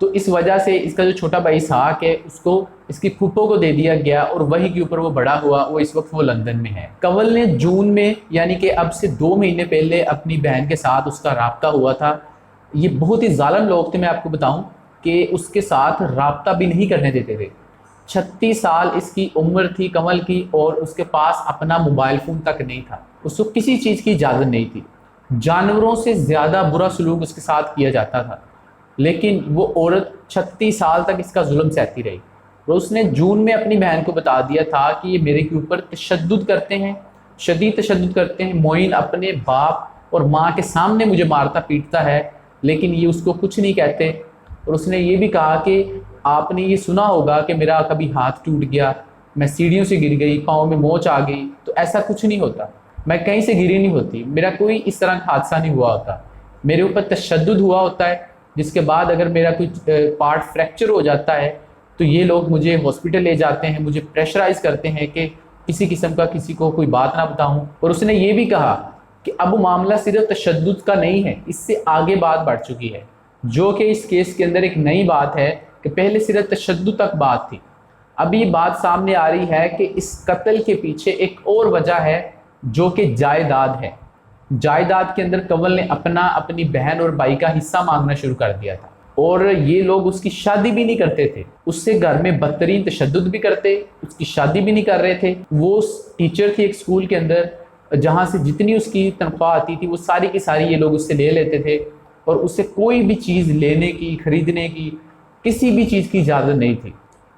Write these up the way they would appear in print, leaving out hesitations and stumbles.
تو اس وجہ سے اس کا جو چھوٹا بھائی اسحاق ہے اس کو اس کی پھپھو کو دے دیا گیا اور وہی کے اوپر وہ بڑا ہوا. وہ اس وقت وہ لندن میں ہے. کنول نے جون میں یعنی کہ اب سے 2 مہینے پہلے اپنی بہن کے ساتھ اس کا رابطہ ہوا تھا. یہ بہت ہی ظالم لوگ تھے. میں آپ کو بتاؤں کہ اس کے ساتھ رابطہ بھی نہیں کرنے دیتے تھے. 36 سال اس کی عمر تھی کنول کی اور اس کے پاس اپنا موبائل فون تک نہیں تھا. اس کو کسی چیز کی اجازت نہیں تھی. جانوروں سے زیادہ برا سلوک اس کے ساتھ کیا جاتا تھا. لیکن وہ عورت 36 سال تک اس کا ظلم سہتی رہی. اور اس نے جون میں اپنی بہن کو بتا دیا تھا کہ یہ میرے کے اوپر تشدد کرتے ہیں, شدید تشدد کرتے ہیں. معین اپنے باپ اور ماں کے سامنے مجھے مارتا پیٹتا ہے لیکن یہ اس کو کچھ نہیں کہتے. اور اس نے یہ بھی کہا کہ آپ نے یہ سنا ہوگا کہ میرا کبھی ہاتھ ٹوٹ گیا, میں سیڑھیوں سے گر گئی, پاؤں میں موچ آ گئی. تو ایسا کچھ نہیں ہوتا, میں کہیں سے گری نہیں ہوتی, میرا کوئی اس طرح کا حادثہ نہیں ہوا ہوتا. میرے اوپر تشدد ہوا ہوتا ہے جس کے بعد اگر میرا کوئی پارٹ فریکچر ہو جاتا ہے تو یہ لوگ مجھے ہاسپٹل لے جاتے ہیں, مجھے پریشرائز کرتے ہیں کہ کسی قسم کا کسی کو کوئی بات نہ بتاؤں. اور اس نے یہ بھی کہا کہ اب وہ معاملہ صرف تشدد کا نہیں ہے, اس سے آگے بات بڑھ چکی ہے, جو کہ اس کیس کے اندر ایک نئی بات ہے کہ پہلے صرف تشدد تک بات تھی. اب یہ بات سامنے آ رہی ہے کہ اس قتل کے پیچھے ایک اور وجہ ہے جو کہ جائیداد ہے. جائیداد کے اندر کنول نے اپنی بہن اور بھائی کا حصہ مانگنا شروع کر دیا تھا اور یہ لوگ اس کی شادی بھی نہیں کرتے تھے. اس سے گھر میں بدترین تشدد بھی کرتے, اس کی شادی بھی نہیں کر رہے تھے. وہ ٹیچر تھی ایک اسکول کے اندر, جہاں سے جتنی اس کی تنخواہ آتی تھی وہ ساری کی ساری یہ لوگ اس سے لے لیتے تھے اور اس سے کوئی بھی چیز لینے کی, خریدنے کی, کسی بھی چیز کی اجازت نہیں تھی.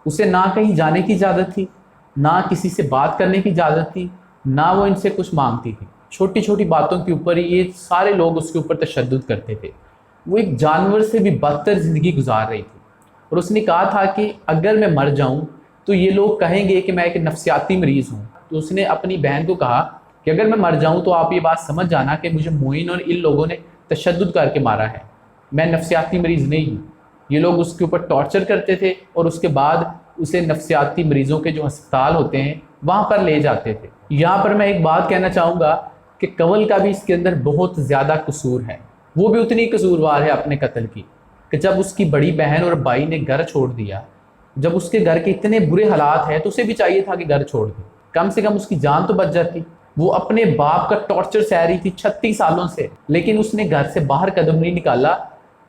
اسے نہ کہیں جانے کی اجازت تھی, نہ کسی سے بات کرنے کی اجازت تھی, نہ وہ ان سے کچھ مانگتی تھی. چھوٹی چھوٹی باتوں کے اوپر یہ سارے لوگ اس کے اوپر تشدد کرتے تھے. وہ ایک جانور سے بھی بدتر زندگی گزار رہی تھی. اور اس نے کہا تھا کہ اگر میں مر جاؤں تو یہ لوگ کہیں گے کہ میں ایک نفسیاتی مریض ہوں. تو اس نے اپنی بہن کو کہا کہ اگر میں مر جاؤں تو آپ یہ بات سمجھ جانا کہ مجھے معین اور ان لوگوں نے تشدد کر کے مارا ہے, میں نفسیاتی مریض نہیں ہوں. یہ لوگ اس کے اوپر ٹارچر کرتے تھے اور اس کے بعد اسے نفسیاتی مریضوں کے جو ہسپتال ہوتے ہیں وہاں پر لے جاتے تھے. یہاں پر میں ایک بات کہنا چاہوں گا کہ کنول کا بھی اس کے اندر بہت زیادہ قصور ہے. وہ بھی اتنی قصوروار ہے اپنے قتل کی کہ جب اس کی بڑی بہن اور بھائی نے گھر چھوڑ دیا, جب اس کے گھر کے اتنے برے حالات ہیں تو اسے بھی چاہیے تھا کہ گھر چھوڑ دے, کم سے کم اس کی جان تو بچ جاتی. وہ اپنے باپ کا ٹارچر سہ رہی تھی 36 سالوں سے, لیکن اس نے گھر سے باہر قدم نہیں نکالا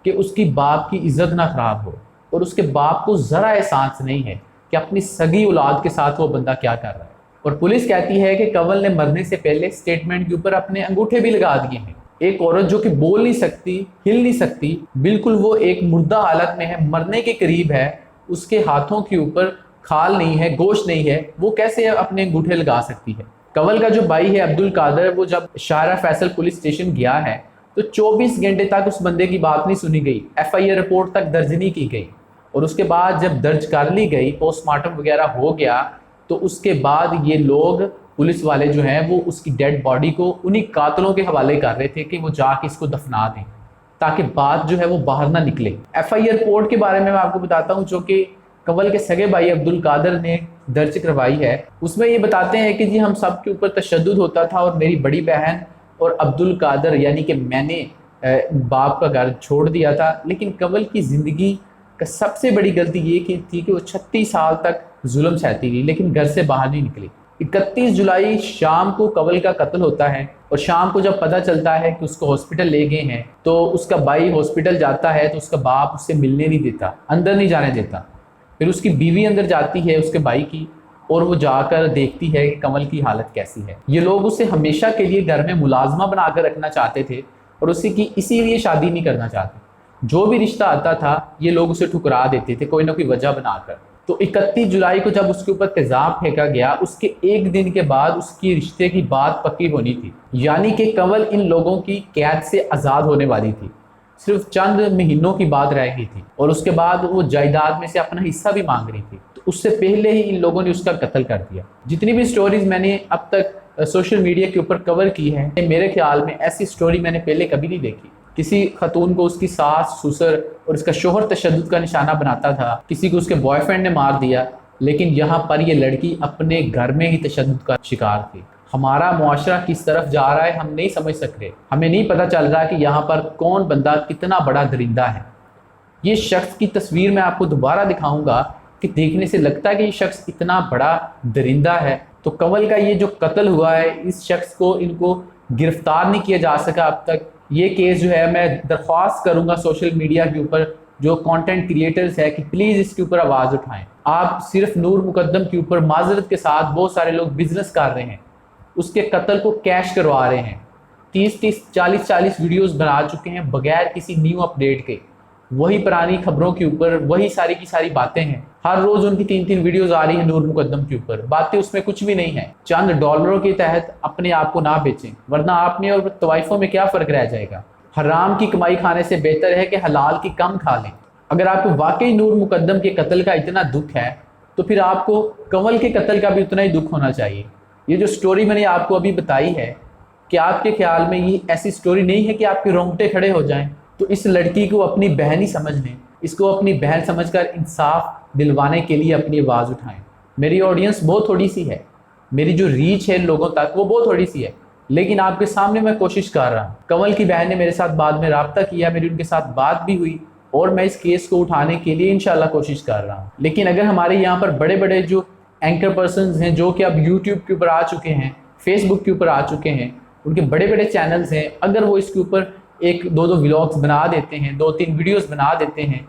کہ اس کی باپ کی عزت نہ خراب ہو. اور اس کے باپ کو ذرا احساس نہیں ہے کہ اپنی سگی اولاد کے ساتھ وہ بندہ کیا کر رہا ہے. اور پولیس کہتی ہے کہ کنول نے مرنے سے پہلے سٹیٹمنٹ کے اوپر اپنے انگوٹھے بھی لگا دیے ہیں. ایک عورت جو کہ بول نہیں سکتی, ہل نہیں سکتی, بالکل وہ ایک مردہ حالت میں ہے, مرنے کے قریب ہے, اس کے ہاتھوں کے اوپر کھال نہیں ہے, گوشت نہیں ہے, وہ کیسے اپنے انگوٹھے لگا سکتی ہے. کنول کا جو بھائی ہے عبدالقادر, وہ جب شاہراہ فیصل پولیس اسٹیشن گیا ہے تو 24 گھنٹے تک اس بندے کی بات نہیں سنی گئی, FIR رپورٹ تک درج نہیں کی گئی. اور اس کے بعد جب درج کر لی گئی, پوسٹ مارٹم وغیرہ ہو گیا, تو اس کے بعد یہ لوگ پولیس والے جو ہیں وہ اس کی ڈیڈ باڈی کو انہی قاتلوں کے حوالے کر رہے تھے کہ وہ جا کے اس کو دفنا دیں تاکہ بات جو ہے وہ باہر نہ نکلے. FIR رپورٹ کے بارے میں آپ کو بتاتا ہوں جو کہ کنول کے سگے بھائی عبدالقادر نے درج کروائی ہے. اس میں یہ بتاتے ہیں کہ جی ہم سب کے اوپر تشدد ہوتا تھا اور میری بڑی بہن اور عبدالقادر یعنی کہ میں نے باپ کا گھر چھوڑ دیا تھا. لیکن کنول کی زندگی کا سب سے بڑی غلطی یہ تھی کہ وہ 36 سال تک ظلم سہتی گئی لیکن گھر سے باہر نہیں نکلی. 31 جولائی شام کو کنول کا قتل ہوتا ہے اور شام کو جب پتہ چلتا ہے کہ اس کو ہاسپٹل لے گئے ہیں تو اس کا بھائی ہاسپٹل جاتا ہے تو اس کا باپ اس سے ملنے نہیں دیتا, اندر نہیں جانے دیتا. پھر اس کی بیوی اندر جاتی ہے اس کے بھائی کی اور وہ جا کر دیکھتی ہے کہ کنول کی حالت کیسی ہے. یہ لوگ اسے ہمیشہ کے لیے گھر میں ملازمہ بنا کر رکھنا چاہتے تھے اور اسی لیے شادی نہیں کرنا چاہتے. جو بھی رشتہ آتا تھا یہ لوگ اسے ٹھکرا دیتے تھے کوئی نہ کوئی وجہ بنا کر. تو 31 جولائی کو جب اس کے اوپر تیزاب پھینکا گیا, اس کے ایک دن کے بعد اس کی رشتے کی بات پکی ہونی تھی, یعنی کہ کنول ان لوگوں کی قید سے آزاد ہونے والی تھی. صرف چند مہینوں کی بات رہ گئی تھی اور اس کے بعد وہ جائیداد میں سے اپنا حصہ بھی مانگ رہی تھی. تو اس سے پہلے ہی ان لوگوں نے اس کا قتل کر دیا. جتنی بھی سٹوریز میں نے اب تک سوشل میڈیا کے اوپر کور کی ہیں, میرے خیال میں ایسی سٹوری میں نے پہلے کبھی نہیں دیکھی. کسی خاتون کو اس کی ساس, سسر اور اس کا شوہر تشدد کا نشانہ بناتا تھا, کسی کو اس کے بوائے فرینڈ نے مار دیا, لیکن یہاں پر یہ لڑکی اپنے گھر میں ہی تشدد کا شکار تھی. ہمارا معاشرہ کس طرف جا رہا ہے ہم نہیں سمجھ سکتے, ہمیں نہیں پتہ چل رہا کہ یہاں پر کون بندہ کتنا بڑا درندہ ہے. یہ شخص کی تصویر میں آپ کو دوبارہ دکھاؤں گا کہ دیکھنے سے لگتا ہے کہ یہ شخص اتنا بڑا درندہ ہے۔ تو کنول کا یہ جو قتل ہوا ہے، اس شخص کو ان کو گرفتار نہیں کیا جا سکا اب تک۔ یہ کیس جو ہے میں درخواست کروں گا سوشل میڈیا کے اوپر جو کانٹینٹ کریٹرز ہے کہ پلیز اس کے اوپر آواز اٹھائیں۔ آپ صرف نور مقدم کے اوپر معذرت کے ساتھ بہت سارے لوگ بزنس کر رہے ہیں، اس کے قتل کو کیش کروا رہے ہیں، 30 40 ویڈیوز بنا چکے ہیں بغیر کسی نیو اپڈیٹ کے، وہی پرانی خبروں کے اوپر وہی ساری کی ساری باتیں ہیں۔ ہر روز ان کی 3 ویڈیوز آ رہی ہیں نور مقدم کے اوپر، باتیں اس میں کچھ بھی نہیں ہیں۔ چند ڈالروں کے تحت اپنے آپ کو نہ بیچیں، ورنہ آپ میں اور طوائفوں میں کیا فرق رہ جائے گا۔ حرام کی کمائی کھانے سے بہتر ہے کہ حلال کی کم کھا لیں۔ اگر آپ کو واقعی نور مقدم کے قتل کا اتنا دکھ ہے تو پھر آپ کو کنول کے قتل کا بھی اتنا ہی دکھ ہونا چاہیے۔ یہ جو سٹوری میں نے آپ کو ابھی بتائی ہے کہ آپ کے خیال میں یہ ایسی سٹوری نہیں ہے کہ آپ کے رونگٹے کھڑے ہو جائیں، تو اس لڑکی کو اپنی بہن ہی سمجھ لیں، اس کو اپنی بہن سمجھ کر انصاف دلوانے کے لیے اپنی آواز اٹھائیں۔ میری آڈینس بہت تھوڑی سی ہے، میری جو ریچ ہے لوگوں تک وہ بہت تھوڑی سی ہے، لیکن آپ کے سامنے میں کوشش کر رہا ہوں۔ کنول کی بہن نے میرے ساتھ بعد میں رابطہ کیا، میری ان کے ساتھ بات بھی ہوئی، اور میں اس کیس کو اٹھانے کے لیے انشاءاللہ کوشش کر رہا ہوں۔ لیکن اگر ہمارے یہاں پر بڑے بڑے جو اینکر پرسنز ہیں جو کہ اب یوٹیوب کے اوپر آ چکے ہیں، فیس بک کے اوپر آ چکے ہیں، ان کے بڑے بڑے چینلز ہیں، اگر وہ اس کے اوپر 1-2 ولاگز بنا دیتے ہیں، 2-3 ویڈیوز بنا دیتے ہیں،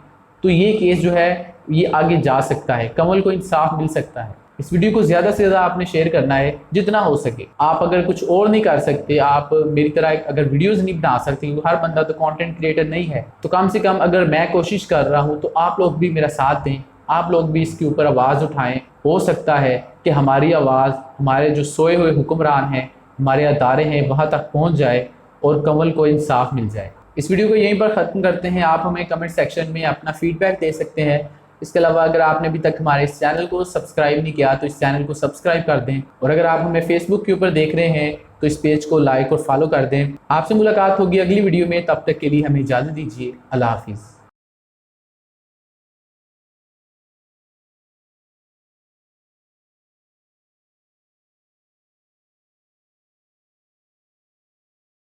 تو یہ کیس جو ہے یہ آگے جا سکتا ہے، کنول کو انصاف مل سکتا ہے۔ اس ویڈیو کو زیادہ سے زیادہ آپ نے شیئر کرنا ہے جتنا ہو سکے۔ آپ اگر کچھ اور نہیں کر سکتے، آپ میری طرح اگر ویڈیوز نہیں بنا سکتے، کیونکہ ہر بندہ تو کانٹینٹ کریٹر نہیں ہے، تو کم سے کم اگر میں کوشش کر رہا ہوں تو آپ لوگ بھی میرا ساتھ دیں، آپ لوگ بھی اس کے اوپر آواز اٹھائیں۔ ہو سکتا ہے کہ ہماری آواز ہمارے جو سوئے ہوئے حکمران ہیں، ہمارے ادارے ہیں، وہاں تک پہنچ جائے اور کنول کو انصاف مل جائے۔ اس ویڈیو کو یہیں پر ختم کرتے ہیں۔ آپ ہمیں کمنٹ سیکشن میں اپنا فیڈ بیک دے سکتے ہیں۔ اس کے علاوہ اگر آپ نے ابھی تک ہمارے اس چینل کو سبسکرائب نہیں کیا تو اس چینل کو سبسکرائب کر دیں، اور اگر آپ ہمیں فیس بک کے اوپر دیکھ رہے ہیں تو اس پیج کو لائک اور فالو کر دیں۔ آپ سے ملاقات ہوگی اگلی ویڈیو میں، تب تک کے لیے ہمیں اجازت دیجیے۔ اللہ حافظ۔